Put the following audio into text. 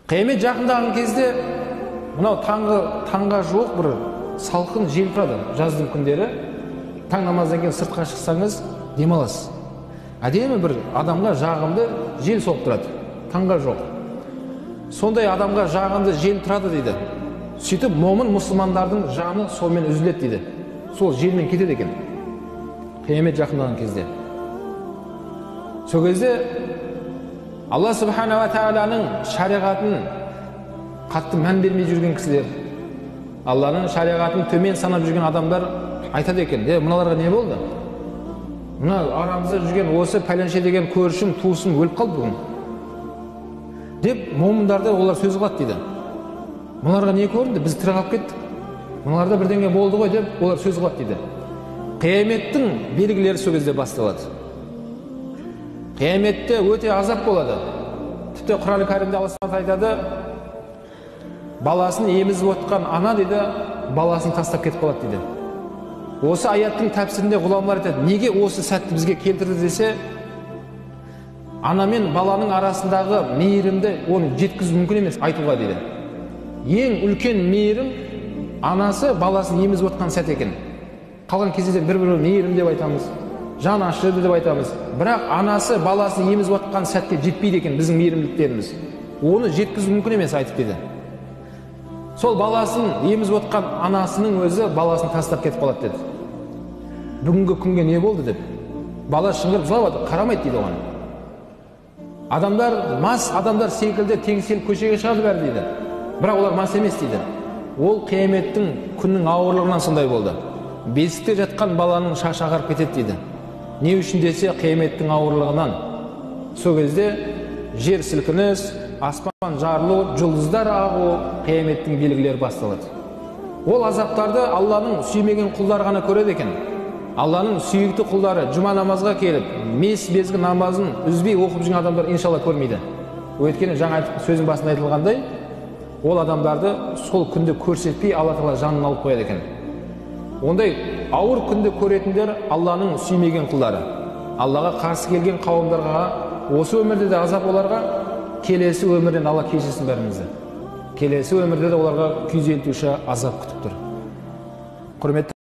Қиямет жақындаған кезде мынау таңға жуық бір салқын жел тұрады жаздың күндері. Таң намаздан кейін сыртқа шықсаңыз демаласыз. Әдемі бір адамға жағымды жел соғып тұрады. Таңға жоқ. Сондай адамға жағымды жел тұрады дейді. Сөйтіп момын мұсылмандардың жаны сонымен үзіледі дейді. Сол желмен кетеді екен. Қиямет жақындаған кезде. Сол кезде Алла Субхана ва Тағаланың шариғатын қатты мән бермей жүрген кісілер, Алланың шариғатын төмен санап жүрген адамдар айтады екен: мыналарға не болды? Мына арамызда жүрген осы пәленше деген көршім, туысым өліп қалды бүгін. Деп момындарды олар сөз қылады дейді. Мыналарға не көрінді? Біз тірі қалып кеттік. Мыналарда бірдеңе болды ғой деп олар сөз қылады дейді. Қияметтің белгілері сол кезде басталады. Қияметте өте азап болады. Тіпті Құран кәрімде Алла айтады: баласын емізіп отқан ана дейді, баласын тастап кетіп қалады дейді. Осы аяттың тәпсірінде ғұламалар айтады: неге осы сәтті бізге келтірді десе, ана мен баланың арасындағы мейірімді оны жеткізу мүмкін емес айтуға дейді. Ең үлкен мейірім анасы баласын емізіп отқан сәт екен. Қалған кезде бір-бірі мейірім деп айтамыз, жан ашыды деп айтамыз. Бірақ анасы баласын емізіп отқан сәтке жетпейді екен біздің мейірімділіктеріміз. Оны жеткізу мүмкін емес айтып дейді. Сол баласын емізіп отқан анасының өзі баласын тастап кетіп қалады деді. Бүгінгі күнге не болды деп. Бала шыңғырып жылап қарамайды дейді оған. Адамдар мас адамдар секілді теңселіп көшеге шығады бәрі дейді. Бірақ олар мас емес дейді. Ол қияметтің күннің ауырлығынан сондай болды. Бесікте жатқан баланың шашы ағарып кетеді дейді. Не үшін десе, қияметтің ауырлығынан. Сол кезде жер сілкініс, аспан жарылу, жұлдыздар ағу, қияметтің белгілері басталады. Ол азаптарды Алланың сүймеген құлдары ғана көреді екен. Алланың сүйікті құлдары жұма намазға келіп, мезгіл намазын үзбей оқып жүрген адамдар иншалла көрмейді. Өйткені жаңа сөздің басында айтылғандай, ол адамдарды сол күнді көрсетпей Алла Тағала жанын алып қояды екен. Ондай ауыр күнді көретіндер Алланың сүймеген құлдары. Аллаға қарсы келген қауымдарға, осы өмірде де азап оларға, келесі өмірден Алла кешірсін бәрімізді. Келесі өмірде де оларға күйзелтуші азап күтіп тұр. Құрметті